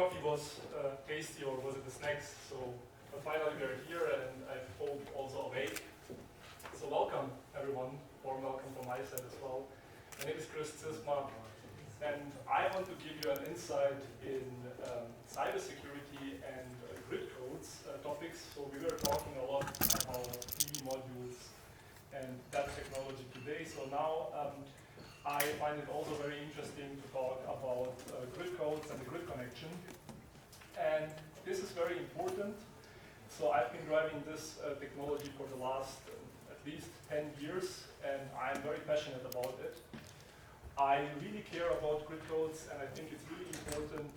coffee was tasty, or was it the snacks? So finally we're here, and I hope also awake. So welcome everyone, warm welcome from my side as well. My name is Kris Cizmar, and I want to give you an insight in cybersecurity and grid codes topics. So we were talking a lot about PV modules and that technology today. So now I find it also very interesting to talk about grid codes and the grid connection. And this is very important. So I've been driving this technology for the last at least 10 years, and I'm very passionate about it. I really care about grid codes, and I think it's really important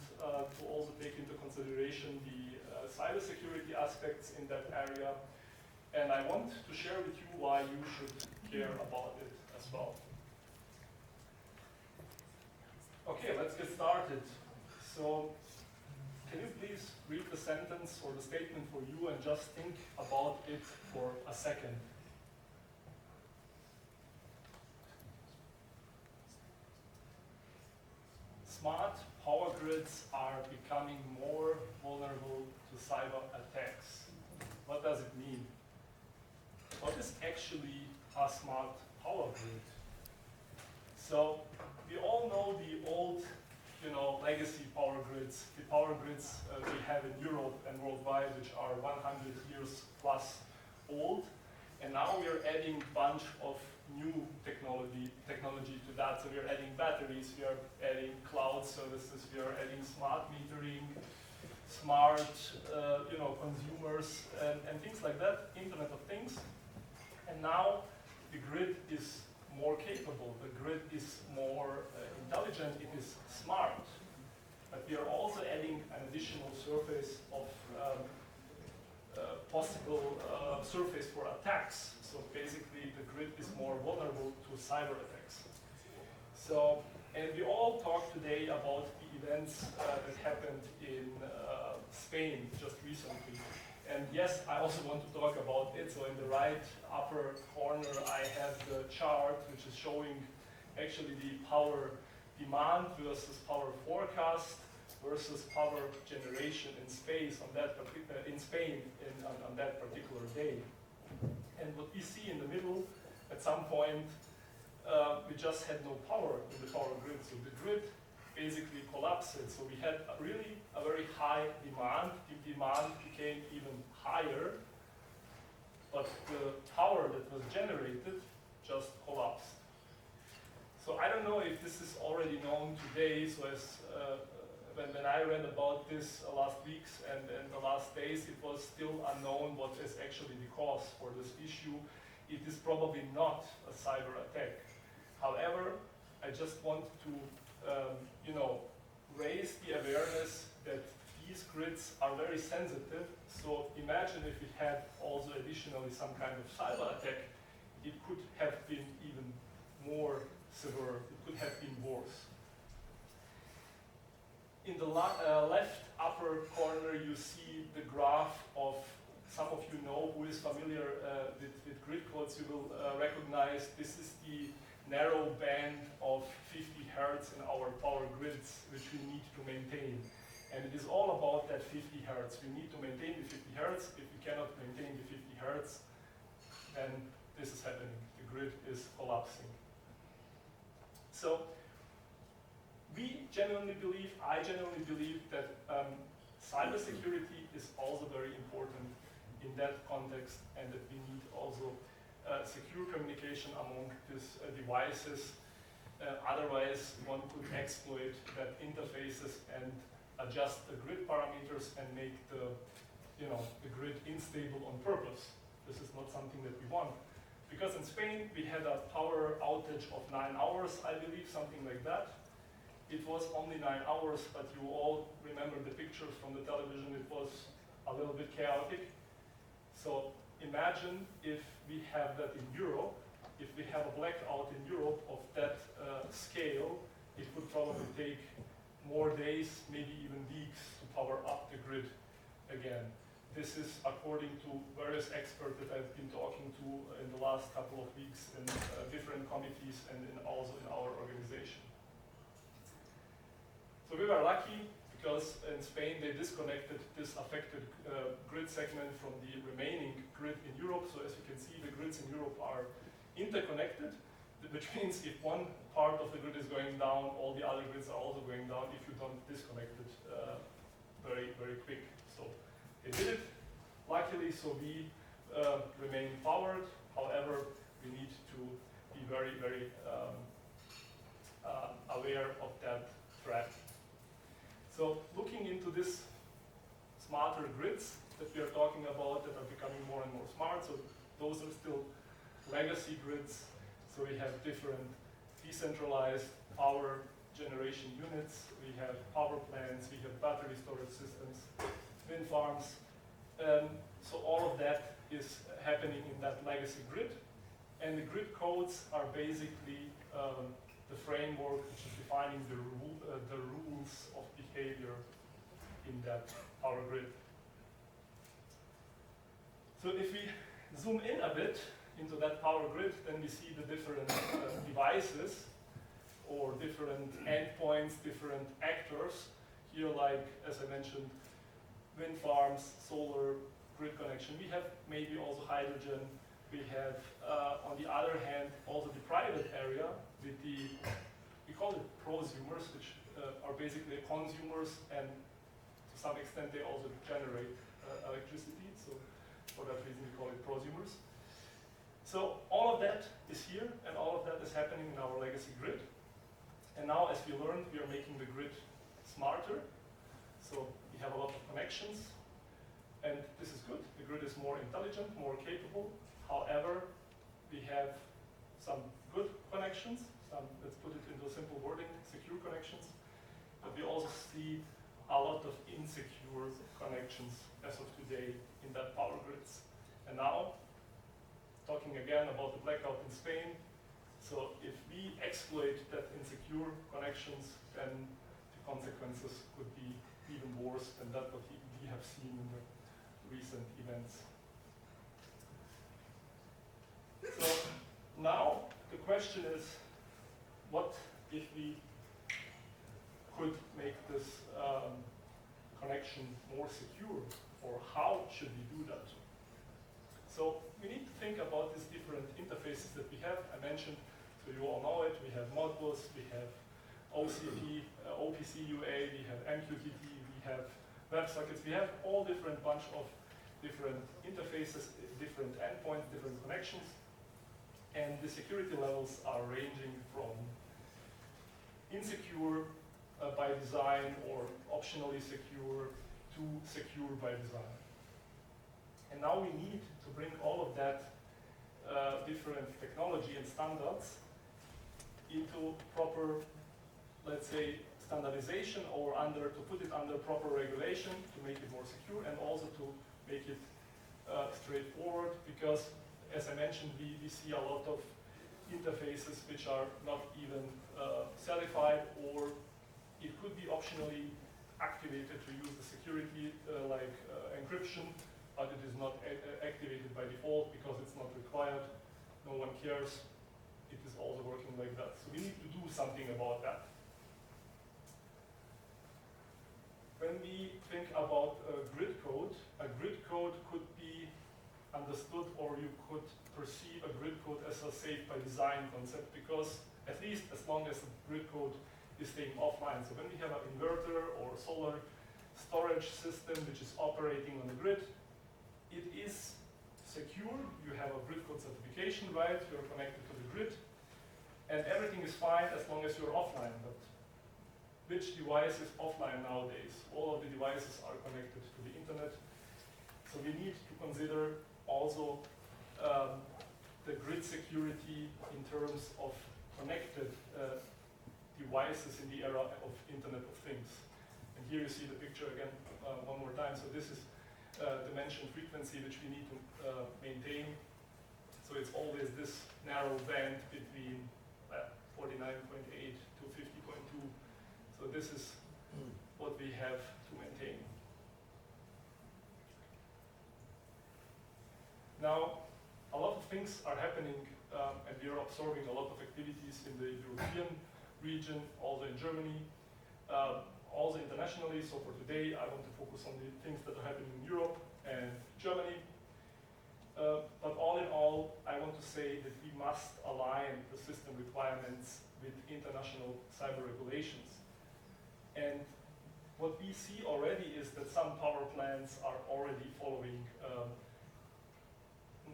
to also take into consideration the cybersecurity aspects in that area. And I want to share with you why you should care about it as well. Okay, let's get started. So, can you please read the sentence or the statement for you and just think about it for a second? Smart power grids are becoming more vulnerable to cyber attacks. What does it mean? What is actually a smart power grid? So we all know the old, legacy power grids, the power grids we have in Europe and worldwide, which are 100 years plus old. And now we are adding a bunch of new technology to that. So we are adding batteries, we are adding cloud services, we are adding smart metering, smart, consumers, and things like that, Internet of Things. And now the grid is more capable, the grid is more intelligent, it is smart. But we are also adding an additional surface of possible surface for attacks. So basically the grid is more vulnerable to cyber attacks. So, and we all talked today about the events that happened in Spain just recently. And yes, I also want to talk about it. So in the right upper corner, I have the chart which is showing actually the power demand versus power forecast versus power generation in space on that in Spain on that particular day. And what we see in the middle, at some point, we just had no power in the power grid. So the grid basically collapsed. So we had really a very high demand. The demand became even higher, but the power that was generated just collapsed. So I don't know if this is already known today. So as when I read about this last weeks and the last days, it was still unknown what is actually the cause for this issue. It is probably not a cyber attack. However, I just want to raise the awareness that these grids are very sensitive. So imagine if it had also additionally some kind of cyber attack, it could have been even more severe, it could have been worse. In the left upper corner, you see the graph of, some of you know who is familiar with grid codes, you will recognize this is the narrow band of 50 hertz in our power grids, which we need to maintain. And it is all about that 50 hertz. We need to maintain the 50 hertz. If we cannot maintain the 50 hertz, then this is happening. The grid is collapsing. So we genuinely believe, I genuinely believe that cybersecurity is also very important in that context, and that we need also secure communication among these devices. Otherwise, one could exploit that interfaces and adjust the grid parameters and make the grid unstable on purpose. This is not something that we want. Because in Spain, we had a power outage of 9 hours, I believe, something like that. It was only 9 hours, but you all remember the pictures from the television. It was a little bit chaotic. So imagine if we have that in Europe, if we have a blackout in Europe of that scale, it would probably take more days, maybe even weeks, to power up the grid again. This is according to various experts that I've been talking to in the last couple of weeks in different committees and also in our organization. So we were lucky because in Spain they disconnected this affected grid segment from the remaining grid in Europe. So as you can see, the grids in Europe are interconnected, which means if one part of the grid is going down, all the other grids are also going down if you don't disconnect it very, very quick. So they did it, luckily, so we remain powered. However, we need to be very, very aware of that threat. So looking into this smarter grids that we are talking about that are becoming more and more smart, so those are still legacy grids. So we have different decentralized power generation units, we have power plants, we have battery storage systems, wind farms. So all of that is happening in that legacy grid. And the grid codes are basically the framework which is defining the rules of behavior in that power grid. So if we zoom in a bit into that power grid, then we see the different devices or different endpoints, different actors. Here, like, as I mentioned, wind farms, solar, grid connection. We have maybe also hydrogen. We have, on the other hand, also the private area with the, we call it prosumers, which are basically consumers, and to some extent they also generate electricity. So for that reason we call it prosumers. So all of that is here, and all of that is happening in our legacy grid. And now, as we learned, we are making the grid smarter. So we have a lot of connections, and this is good. The grid is more intelligent, more capable. However, we have some good connections, some, let's put it into simple wording, secure connections. But we also see a lot of insecure connections as of today in that power grids. And now, talking again about the blackout in Spain, so if we exploit that insecure connections, then the consequences could be even worse than that what we have seen in the recent events. So now the question is, what if we could make this connection more secure, or how should we do that? So we need to think about these different interfaces that we have. I mentioned, so you all know it, we have Modbus, we have OCP, OPC UA, we have MQTT, we have WebSockets, we have all different bunch of different interfaces, different endpoints, different connections. And the security levels are ranging from insecure by design or optionally secure to secure by design. And now we need to bring all of that different technology and standards into proper, let's say, standardization, or to put it under proper regulation to make it more secure, and also to make it straightforward, because as I mentioned, we see a lot of interfaces which are not even certified, or it could be optionally activated to use the security like encryption, but it is not activated by default because it's not required. No one cares. It is also working like that. So we need to do something about that. When we think about a grid code could be understood, or you could perceive a grid code as a safe by design concept, because at least as long as the grid code is staying offline. So when we have an inverter or solar storage system which is operating on the grid, it is secure. You have a grid code certification, right? You're connected to the grid, and everything is fine as long as you're offline. But which device is offline nowadays? All of the devices are connected to the internet. So we need to consider also the grid security in terms of connected devices in the era of Internet of Things. And here you see the picture again one more time. So this is dimension frequency which we need to maintain. So it's always this narrow band between 49.8 to 50.2. So this is what we have to maintain. Now, a lot of things are happening, and we are observing a lot of activities in the European region, also in Germany, also international internationally. So for today, I want to focus on the things that are happening in Europe and Germany. But all in all, I want to say that we must align the system requirements with international cyber regulations. And what we see already is that some power plants are already following,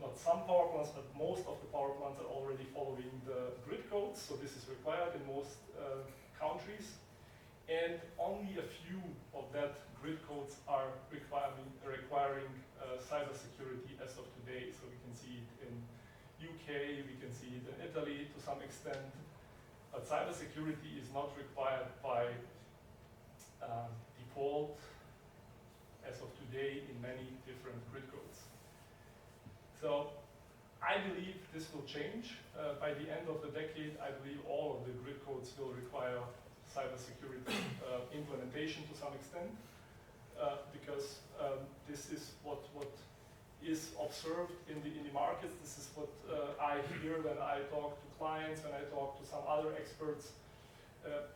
not some power plants, but most of the power plants are already following the grid codes. So this is required in most countries. And only a few of that grid codes are requiring cybersecurity as of today. So we can see it in UK, we can see it in Italy to some extent. But cybersecurity is not required by default as of today in many different grid codes. So I believe this will change. By the end of the decade, I believe all of the grid codes will require cybersecurity implementation to some extent, because this is what is observed in the markets. This is what I hear when I talk to clients, when I talk to some other experts.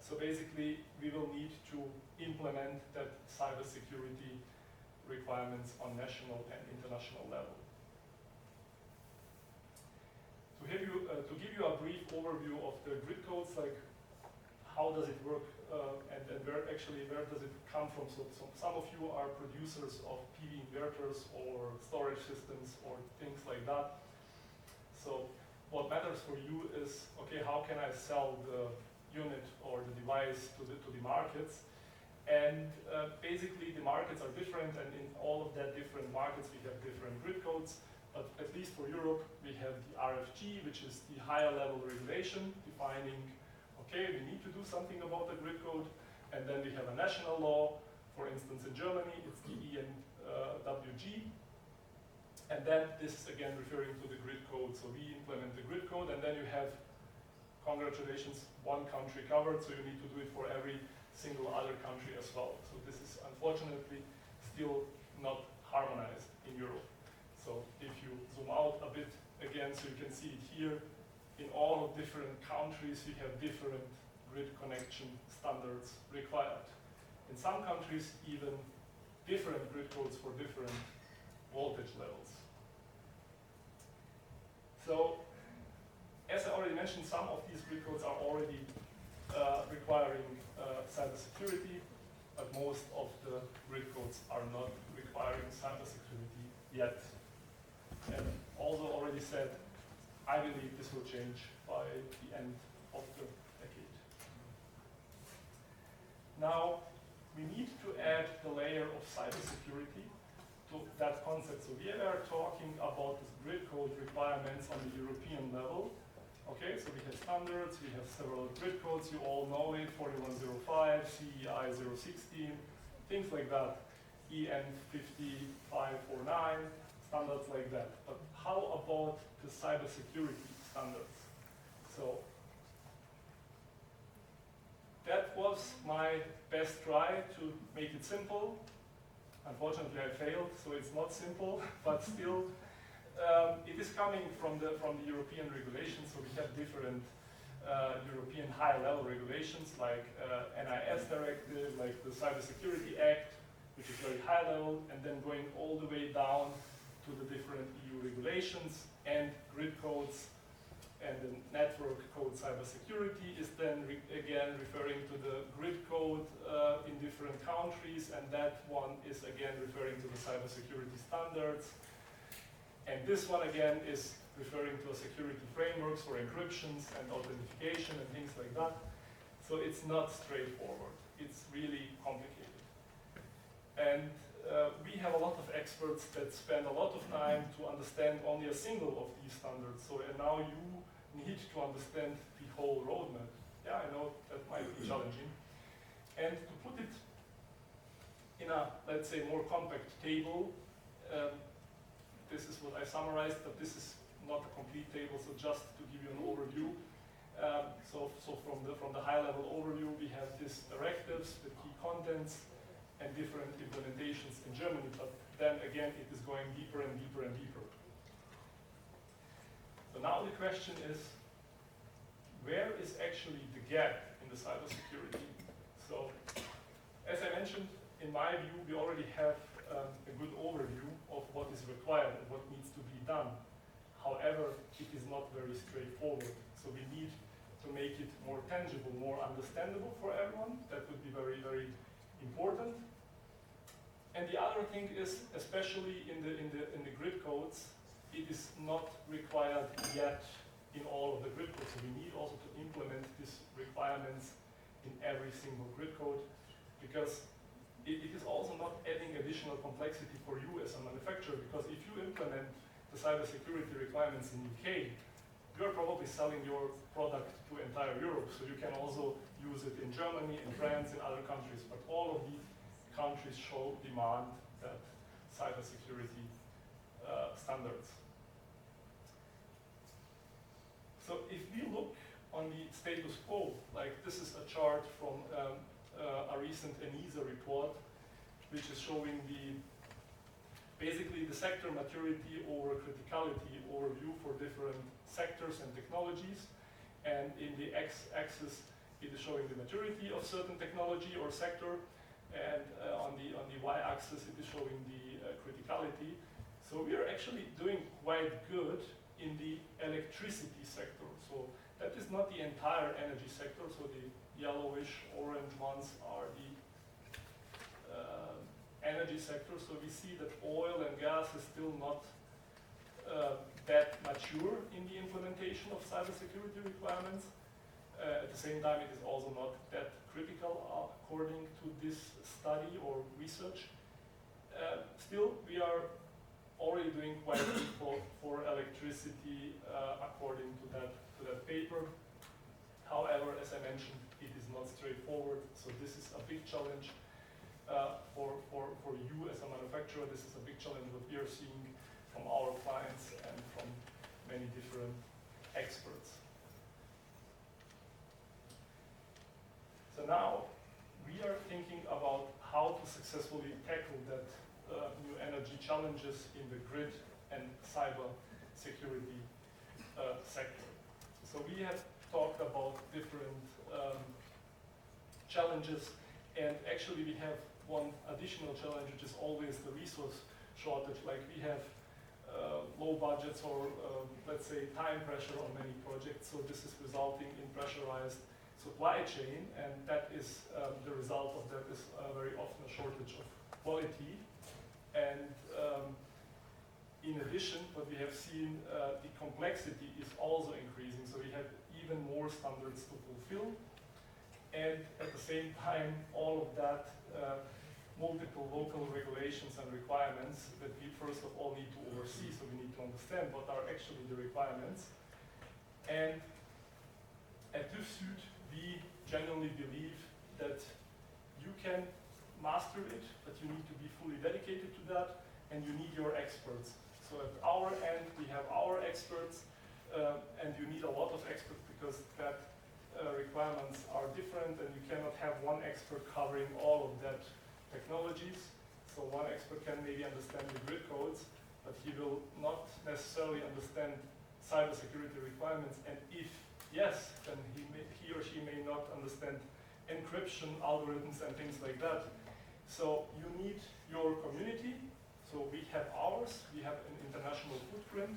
So basically, we will need to implement that cybersecurity requirements on national and international level. To give you a brief overview of the grid codes, like how does it work and where does it come from? So some of you are producers of PV inverters or storage systems or things like that. So what matters for you is, okay, how can I sell the unit or the device to the markets? And basically the markets are different, and in all of that different markets we have different grid codes. But at least for Europe, we have the RFG, which is the higher level regulation defining, okay, we need to do something about the grid code. And then we have a national law. For instance, in Germany, it's the ENWG. And then this is again referring to the grid code. So we implement the grid code, and then you have, congratulations, one country covered. So you need to do it for every single other country as well. So this is unfortunately still not harmonized in Europe. So if you zoom out a bit again, so you can see it here, in all of different countries we have different grid connection standards required. In some countries even different grid codes for different voltage levels. So as I already mentioned, some of these grid codes are already requiring cybersecurity, but most of the grid codes are not requiring cybersecurity yet. And also already said, I believe this will change by the end of the decade. Now, we need to add the layer of cybersecurity to that concept. So we are talking about the grid code requirements on the European level. Okay, so we have standards, we have several grid codes, you all know it, 4105, CEI 016, things like that, EN 5549, standards like that. But how about the cybersecurity standards? So that was my best try to make it simple. Unfortunately, I failed, so it's not simple, but still, it is coming from the European regulations. So we have different European high-level regulations, like NIS directive, like the Cybersecurity Act, which is very high level, and then going all the way down to the different EU regulations and grid codes. And the network code cybersecurity is then again referring to the grid code in different countries, and that one is again referring to the cybersecurity standards. And this one again is referring to a security frameworks for encryptions and authentication and things like that. So it's not straightforward. It's really complicated. And we have a lot of experts that spend a lot of time to understand only a single of these standards. So and now you need to understand the whole roadmap. Yeah, I know that might be challenging. And to put it in a, let's say, more compact table, this is what I summarized, but this is not a complete table, so just to give you an overview. So from the high-level overview, we have these directives, the key contents, and different implementations in Germany, but then again, it is going deeper and deeper and deeper. So now the question is, where is actually the gap in the cybersecurity? So, as I mentioned, in my view, we already have a good overview of what is required and what needs to be done. However, it is not very straightforward. So we need to make it more tangible, more understandable for everyone. That would be very, very important. And the other thing is, especially in the grid codes, it is not required yet in all of the grid codes. So we need also to implement these requirements in every single grid code, because it is also not adding additional complexity for you as a manufacturer, because if you implement the cybersecurity requirements in UK, you're probably selling your product to entire Europe, so you can also use it in Germany, in France, in other countries, but all of these countries show demand that cybersecurity standards. So if we look on the status quo, like this is a chart from a recent ENISA report, which is showing basically the sector maturity over criticality overview for different sectors and technologies. And in the x-axis, it is showing the maturity of certain technology or sector, and on the y-axis, it is showing the criticality. So we are actually doing quite good in the electricity sector. So that is not the entire energy sector. So the yellowish orange ones are the energy sector. So we see that oil and gas is still not that mature in the implementation of cybersecurity requirements. At the same time, it is also not that critical according to this study or research. Still, we are already doing quite good for electricity according to that paper. However, as I mentioned, it is not straightforward, so this is a big challenge for you as a manufacturer. This is a big challenge that we are seeing from our clients and from many different experts. So now we are thinking about how to successfully tackle that new energy challenges in the grid and cyber security sector. So we have talked about different challenges, and actually we have one additional challenge, which is always the resource shortage. Like we have low budgets or let's say time pressure on many projects, so this is resulting in pressurized supply chain, and that is the result of that is very often a shortage of quality. And in addition, what we have seen, the complexity is also increasing, so we have even more standards to fulfill, and at the same time, all of that multiple local regulations and requirements that we first of all need to oversee, so we need to understand what are actually the requirements. And at TÜV SÜD, we genuinely believe that you can master it, but you need to be fully dedicated to that, and you need your experts. So at our end, we have our experts, and you need a lot of experts because that requirements are different, and you cannot have one expert covering all of that technologies. So one expert can maybe understand the grid codes, but he will not necessarily understand cybersecurity requirements, and if yes, then he or she may not understand encryption algorithms and things like that. So you need your community. So we have ours, we have an international footprint.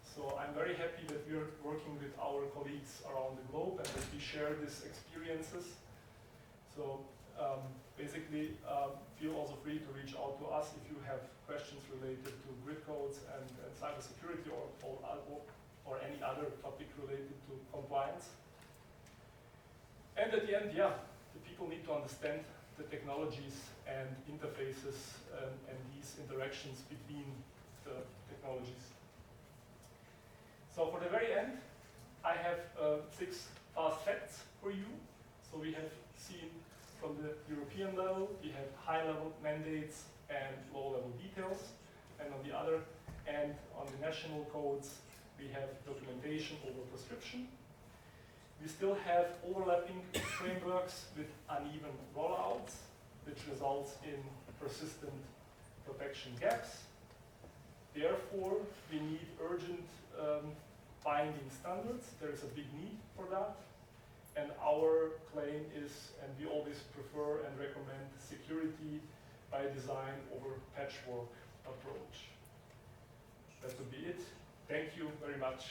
So I'm very happy that we're working with our colleagues around the globe and that we share these experiences. So basically, feel also free to reach out to us if you have questions related to grid codes and cybersecurity or any other topic related to compliance. And at the end, yeah, the people need to understand the technologies and interfaces and these interactions between the technologies. So for the very end, I have 6 fast facts for you. So we have seen from the European level, we have high-level mandates and low-level details. And on the other end, on the national codes, we have documentation over prescription. We still have overlapping frameworks with uneven rollouts, which results in persistent protection gaps. Therefore, we need urgent binding standards. There is a big need for that. And our claim is, and we always prefer and recommend security by design over patchwork approach. That would be it. Thank you very much